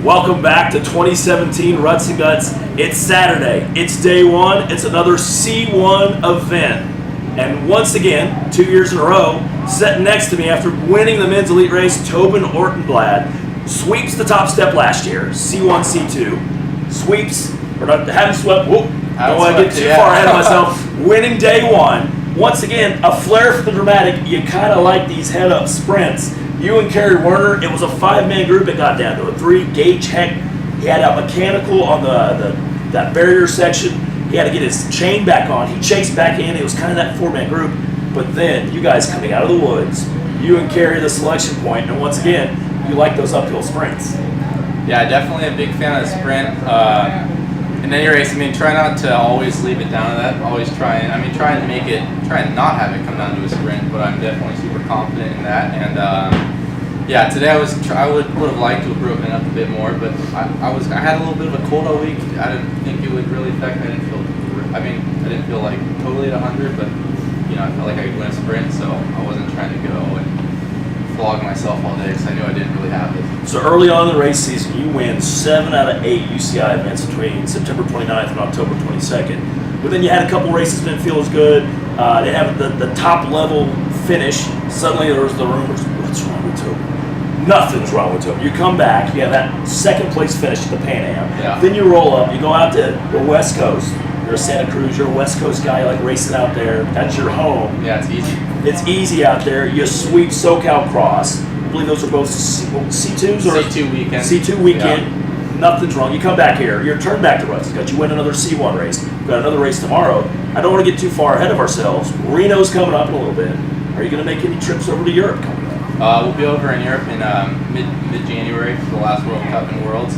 Welcome back to 2017 Ruts and Guts. It's Saturday. It's day one. It's another C1 event. And once again, 2 years in a row, sitting next to me after winning the men's elite race, Tobin Ortenblad sweeps the top step last year, C1, C2. Sweeps, or not, haven't swept, whoop, don't want to get too far ahead of myself. Winning day one. Once again, a flair for the dramatic. You kind of like these head-up sprints. You and Kerry Werner, it was a five-man group. It got down to a three. Gage Heck, he had a mechanical on that barrier section. He had to get his chain back on. He chased back in. It was kind of that four-man group. But then, you guys coming out of the woods, you and Kerry the selection point, and once again, you like those uphill sprints. Yeah, definitely a big fan of the sprint. In any race, try not to always leave it down to that. Always try and not have it come down to a sprint. But I'm definitely super confident in that. And yeah, today I would have liked to have broken it up a bit more, but I had a little bit of a cold all week. I didn't think it would really affect me. I didn't feel like totally at 100, but I felt like I could win a sprint, so I wasn't trying to go and flog myself all day because I knew I didn't really have it. So early on in the race season, you win 7 out of 8 UCI events between September 29th and October 22nd. But then you had a couple races that didn't feel as good. They have the top level finish. Suddenly there was the rumors, what's wrong with Tobin? Nothing's wrong with Tobin. You come back, you have that second place finish at the Pan Am. Yeah. Then you roll up, you go out to the West Coast. You're a Santa Cruz, you're a West Coast guy, you like racing out there. That's your home. Yeah, it's easy. It's easy out there. You sweep SoCal Cross. I believe those are both C2s or C2 weekend. C2 weekend. Yeah. Nothing's wrong. You come back here. You're turned back to Ruts. You win another C1 race. We've got another race tomorrow. I don't want to get too far ahead of ourselves. Reno's coming up in a little bit. Are you going to make any trips over to Europe coming up? We'll be over in Europe in mid-January for the last World Cup and Worlds.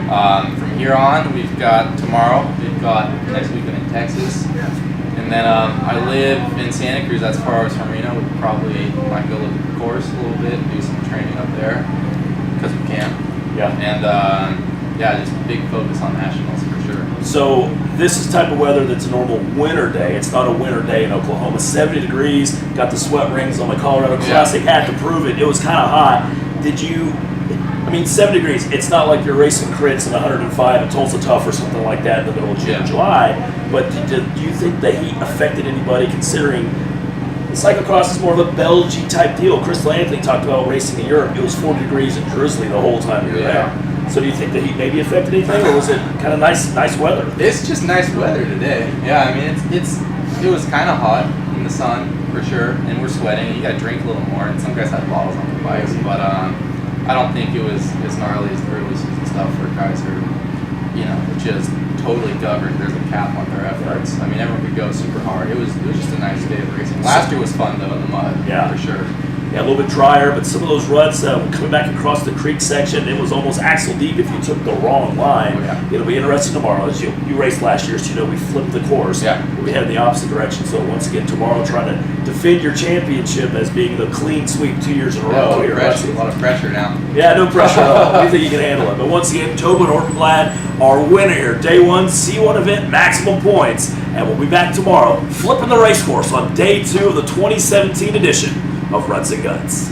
From here on, we've got tomorrow. We've got next weekend in Texas. And then I live in Santa Cruz. That's far as from Reno. We probably might go look at the course a little bit, do some training up there because we can. Yeah. And yeah, just a big focus on nationals for sure. So this is type of weather that's a normal winter day. It's not a winter day in Oklahoma. 70 degrees. Got the sweat rings on my Colorado Classic. Had to prove it. It was kind of hot. Did you? 7 degrees. It's not like you're racing crits in 105 at Tulsa Tough or something like that in the middle of June or July. But do you think the heat affected anybody, considering the cyclocross is more of a Belgian type deal? Chris Anthony talked about racing in Europe. It was 40 degrees and drizzly the whole time you were there. So do you think the heat maybe affected anything, or was it kind of nice weather? It's just nice weather today. Yeah, it was kind of hot in the sun for sure, and we're sweating. You got to drink a little more, and some guys had bottles on their bikes, but I don't think it was as gnarly as the releases and stuff for guys who are, just totally governed. There's a cap on their efforts. Everyone could go super hard. It was just a nice day of racing. Last year was fun though in the mud. Yeah, for sure. Yeah, a little bit drier, but some of those ruts coming back across the creek section, it was almost axle deep if you took the wrong line. Oh, yeah. It'll be interesting tomorrow. As you raced last year, so we flipped the course. Yeah. We headed in the opposite direction. So once again, tomorrow, trying to defend your championship as being the clean sweep 2 years in a row. A lot of pressure now. Yeah, no pressure at all. We think you can handle it. But once again, Tobin Ortenblad, our winner here, day one, C1 event, maximum points. And we'll be back tomorrow, flipping the race course on day 2 of the 2017 edition of Ruts and Guts.